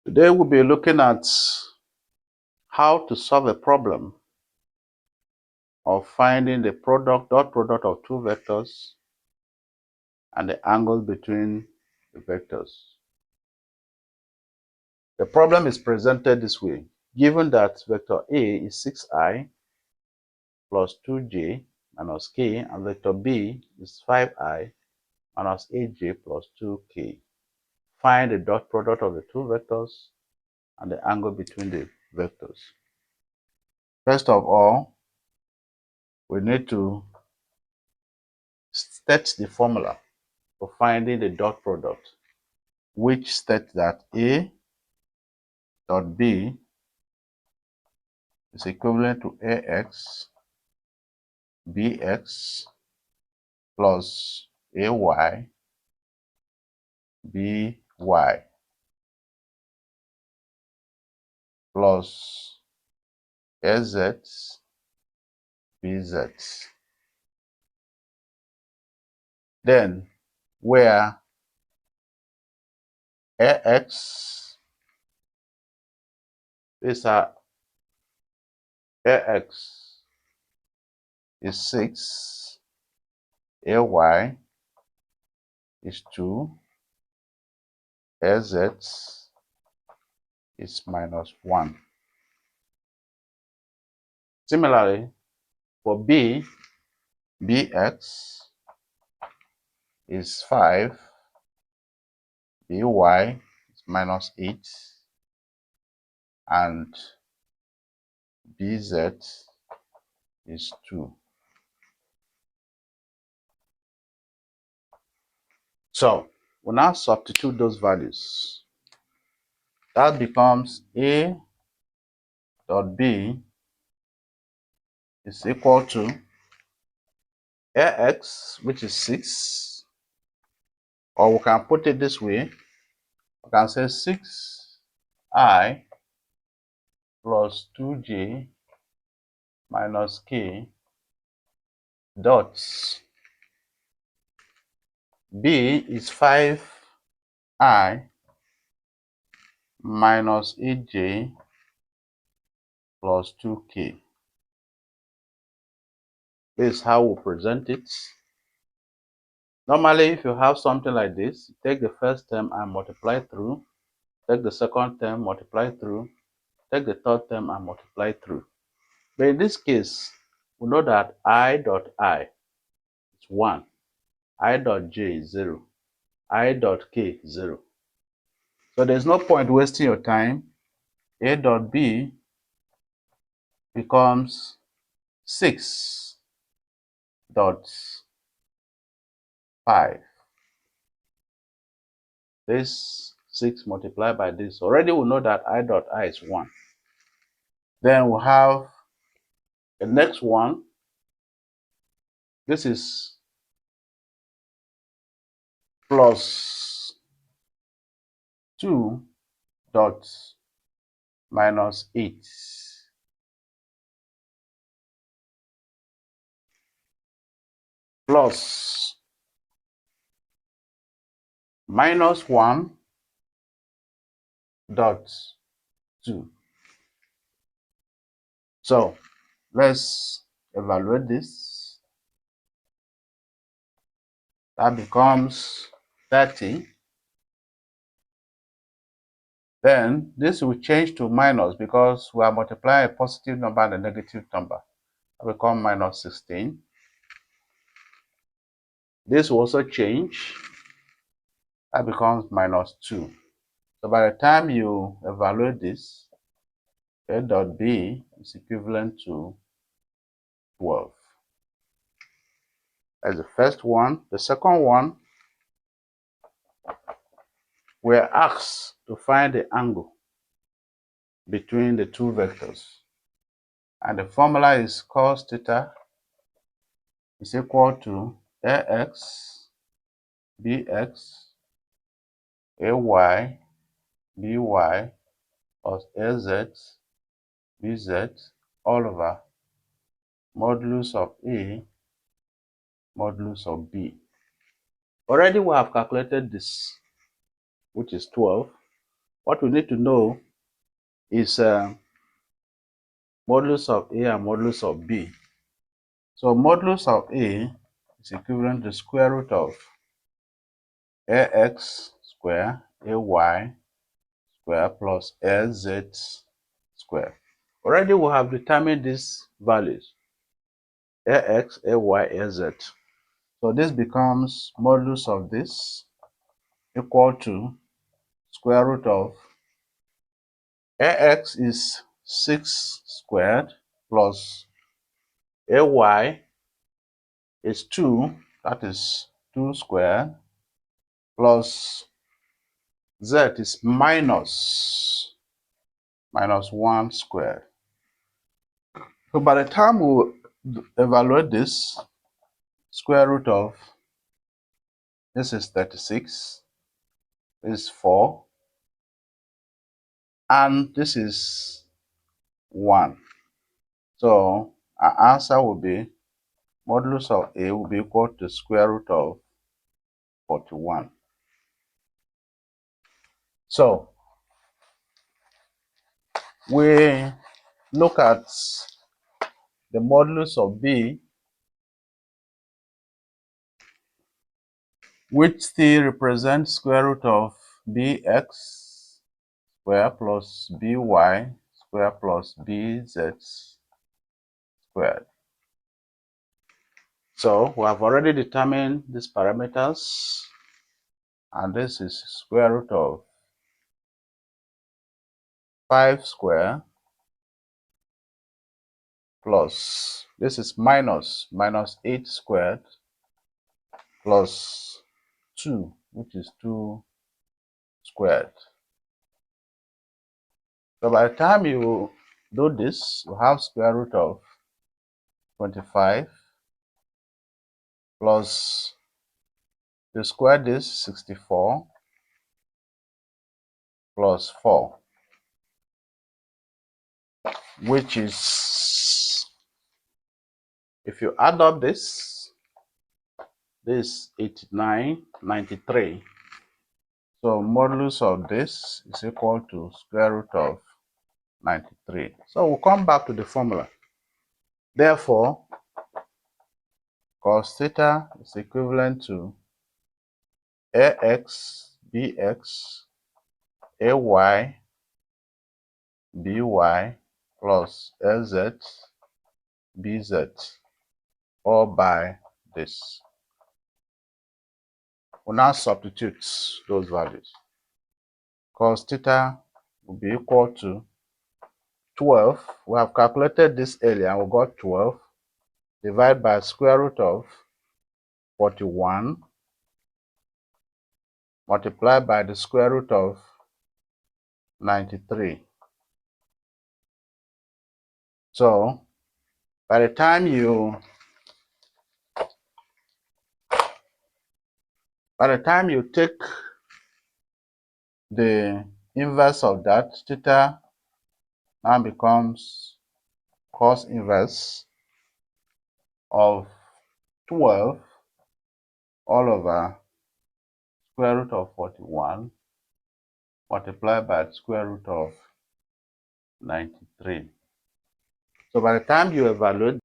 Today we'll be looking at how to solve a problem of finding the dot product of two vectors and the angle between the vectors. The problem is presented this way. Given that vector A is 6i plus 2j minus k and vector B is 5i minus 8j plus 2k. Find the dot product of the two vectors and the angle between the vectors. First of all, we need to state the formula for finding the dot product, which states that A dot B is equivalent to AX BX plus AY BY plus AZ BZ. Then, where AX is AX is 6, AY is 2, AZ is minus 1. Similarly, for B, BX is 5, BY is minus 8, and BZ is 2. So we now substitute those values. That becomes A dot B is equal to AX, which is 6, or we can put it this way. We can say 6i plus 2j minus k dots. B is 5i minus 8j plus 2k. This is how we present it. Normally, if you have something like this, take the first term and multiply through, take the second term, multiply through, take the third term and multiply through. But in this case, we know that I dot I is 1, I dot j is 0, I dot k is 0. So there's no point wasting your time. A dot B becomes 6 dot 5. This 6 multiplied by this. Already we know that I dot I is 1. Then we have the next one. This is plus 2 dot minus 8. Plus minus 1 dot 2. So let's evaluate this. That becomes 30. Then this will change to minus because we are multiplying a positive number and a negative number. That will become minus 16. This will also change. That becomes minus 2. So by the time you evaluate this, A dot B is equivalent to 12. That's the first one. The second one, we are asked to find the angle between the two vectors. And the formula is cos theta is equal to AX BX AY BY plus AZ BZ all over modulus of A modulus of B. Already we have calculated this, which is 12. What we need to know is modulus of A and modulus of B. So modulus of A is equivalent to square root of ax square, ay square plus lz square. Already we have determined these values, ax, ay, lz. So this becomes modulus of this equal to square root of ax is 6 squared plus ay is 2, that is 2 squared, plus z is minus 1 squared. So by the time we evaluate this, square root of this is 36, this is 4, and this is 1. So our answer will be modulus of A will be equal to square root of 41. So we look at the modulus of B, which still represents square root of bx square plus by square plus bz squared. So we have already determined these parameters, and this is square root of 5 square plus, this is minus 8 squared plus 2, which is 2 squared. So by the time you do this, you have square root of 25 plus, you square this, 64 plus 4, which is, if you add up this 89, 93. So modulus of this is equal to square root of 93. So we'll come back to the formula. Therefore, cos theta is equivalent to ax bx ay by plus lz bz, all by this. We'll now substitute those values. Cos theta will be equal to 12. We have calculated this earlier and we got 12 divided by square root of 41 multiplied by the square root of 93. So by the time you take the inverse of that, theta now becomes cos inverse of 12 all over square root of 41 multiplied by the square root of 93. So by the time you evaluate